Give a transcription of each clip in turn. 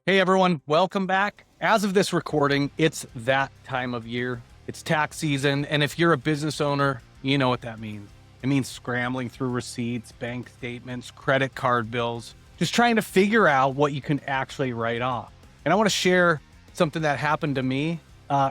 Hey everyone, welcome back. As of this recording, it's that time of year. It's tax season, and if you're a business owner, you know what that means. It means scrambling through receipts, bank statements, credit card bills, just trying to figure out what you can actually write off. And I want to share something that happened to me.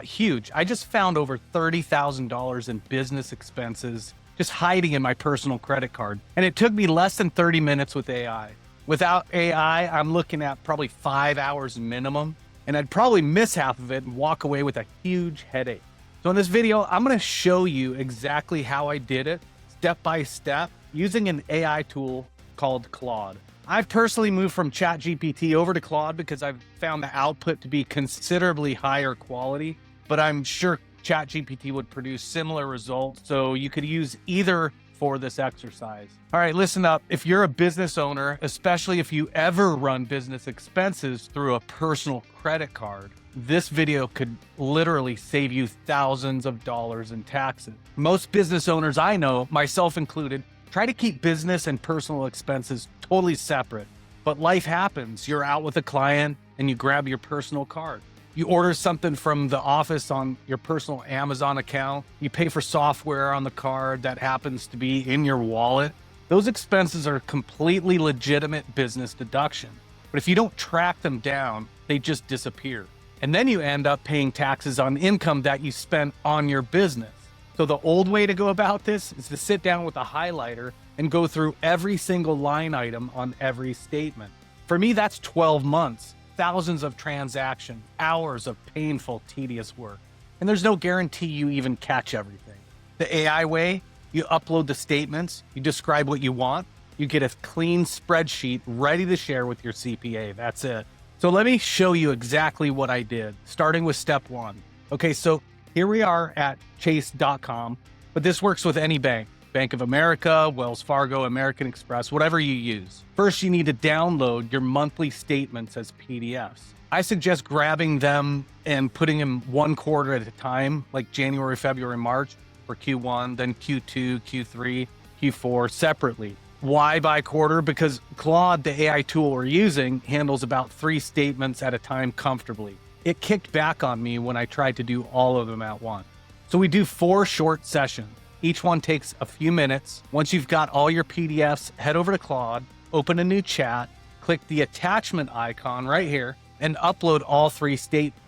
Huge. I just found over $30,000 in business expenses just hiding in my personal credit card. And it took me less than 30 minutes with AI. Without AI, I'm looking at probably 5 hours minimum, and I'd probably miss half of it and walk away with a huge headache. So in this video, I'm going to show you exactly how I did it, step by step, using an AI tool called Claude. I've personally moved from ChatGPT over to Claude because I've found the output to be considerably higher quality, but I'm sure ChatGPT would produce similar results, so you could use either for this exercise. All right, listen up. If you're a business owner, especially if you ever run business expenses through a personal credit card, this video could literally save you thousands of dollars in taxes. Most business owners I know, myself included, try to keep business and personal expenses totally separate. But life happens. You're out with a client and you grab your personal card. You order something from the office on your personal Amazon account. You pay for software on the card that happens to be in your wallet. Those expenses are completely legitimate business deduction. But if you don't track them down, they just disappear. And then you end up paying taxes on income that you spent on your business. So the old way to go about this is to sit down with a highlighter and go through every single line item on every statement. For me, that's 12 months. Thousands of transactions, hours of painful, tedious work. And there's no guarantee you even catch everything. The AI way, you upload the statements, you describe what you want, you get a clean spreadsheet ready to share with your CPA. That's it. So let me show you exactly what I did, starting with step one. Okay, so here we are at chase.com, but this works with any bank. Bank of America, Wells Fargo, American Express, whatever you use. First, you need to download your monthly statements as PDFs. I suggest grabbing them and putting them one quarter at a time, like January, February, March for Q1, then Q2, Q3, Q4 separately. Why by quarter? Because Claude, the AI tool we're using, handles about 3 statements at a time comfortably. It kicked back on me when I tried to do all of them at once. So we do 4 short sessions. Each one takes a few minutes. Once you've got all your PDFs, head over to Claude, open a new chat, click the attachment icon right here, and upload all 3 statements.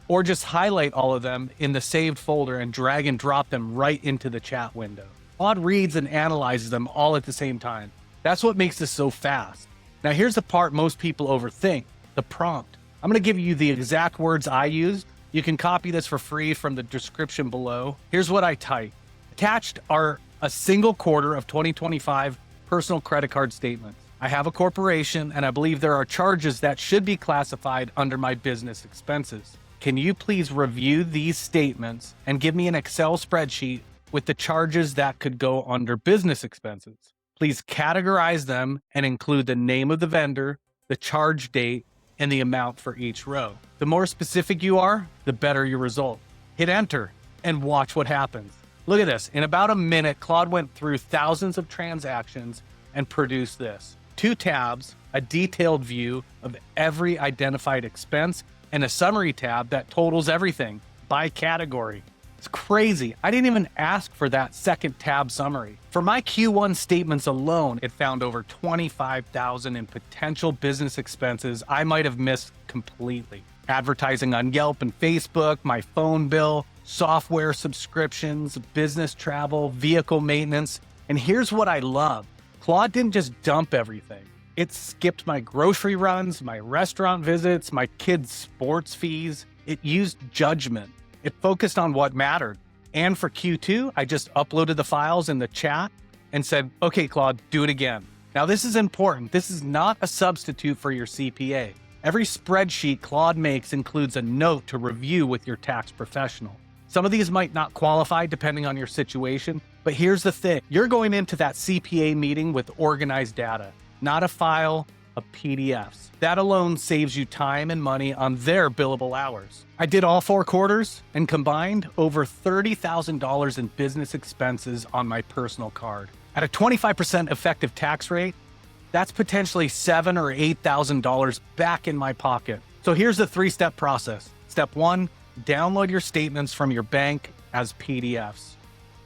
Or just highlight all of them in the saved folder and drag and drop them right into the chat window. Claude reads and analyzes them all at the same time. That's what makes this so fast. Now here's the part most people overthink, the prompt. I'm going to give you the exact words I used. You can copy this for free from the description below. Here's what I typed. Attached are a single quarter of 2025 personal credit card statements. I have a corporation and I believe there are charges that should be classified under my business expenses. Can you please review these statements and give me an Excel spreadsheet with the charges that could go under business expenses? Please categorize them and include the name of the vendor, the charge date, and the amount for each row. The more specific you are, the better your result. Hit enter and watch what happens. Look at this. In about a minute, Claude went through thousands of transactions and produced this. 2 tabs, a detailed view of every identified expense, and a summary tab that totals everything by category. It's crazy. I didn't even ask for that second tab summary. For my Q1 statements alone, it found over $25,000 in potential business expenses I might have missed completely. Advertising on Yelp and Facebook, my phone bill, software subscriptions, business travel, vehicle maintenance. And here's what I love. Claude didn't just dump everything. It skipped my grocery runs, my restaurant visits, my kids' sports fees. It used judgment. It focused on what mattered. And for Q2, I just uploaded the files in the chat and said, okay, Claude, do it again. Now, this is important. This is not a substitute for your CPA. Every spreadsheet Claude makes includes a note to review with your tax professional. Some of these might not qualify depending on your situation, but here's the thing. You're going into that CPA meeting with organized data, not a file of PDFs. That alone saves you time and money on their billable hours. I did all 4 quarters and combined over $30,000 in business expenses on my personal card. At a 25% effective tax rate, that's potentially $7,000 or $8,000 back in my pocket. So here's the 3-step process. Step 1, download your statements from your bank as PDFs,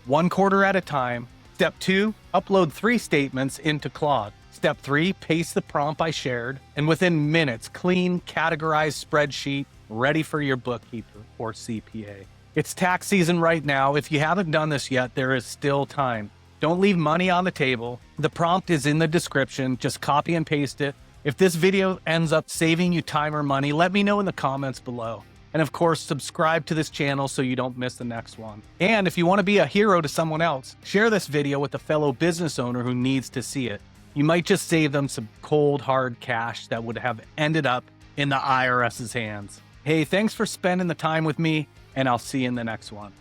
1 quarter at a time. Step 2, upload 3 statements into Claude. Step 3, paste the prompt I shared, and within minutes, clean, categorized spreadsheet ready for your bookkeeper or CPA. It's tax season right now. If you haven't done this yet, there is still time. Don't leave money on the table. The prompt is in the description. Just copy and paste it. If this video ends up saving you time or money, let me know in the comments below. And of course, subscribe to this channel so you don't miss the next one. And if you want to be a hero to someone else, share this video with a fellow business owner who needs to see it. You might just save them some cold, hard cash that would have ended up in the IRS's hands. Hey, thanks for spending the time with me, and I'll see you in the next one.